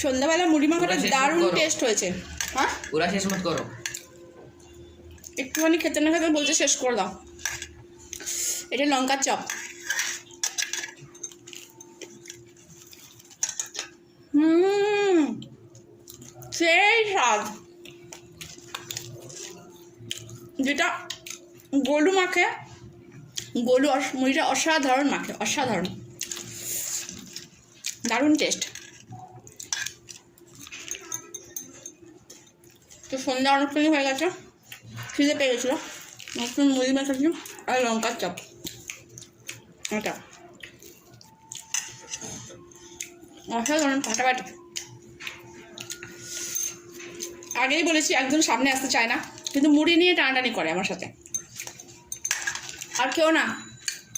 সন্ধ্যাবেলা মুড়ি মাখাটা পুরা শেষ দারুণ করো। টেস্ট হয়েছে। হ্যাঁ, পুরা শেষ মত করো। একটুখানি খেতে না খেতে বলছে শেষ করে দাও। এটা লঙ্কার চপ। সেই স্বাদ, যেটা গোলু মাখে, গোলু মুড়িটা অসাধারণ মাখে, অসাধারণ, দারুণ টেস্ট। তো সন্ধ্যা অনেকখানি হয়ে গেছে, খিদে পেয়ে গেছিলো, নতুন মুড়ি মাখাচ্ছি আর লঙ্কার চপ। এটা অসাধারণ, ফাটাফাটি। আগেই বলেছি একজন সামনে আসতে চায় না, কিন্তু মুড়ি নিয়ে টানাটানি করে আমার সাথে। আর কেউ না,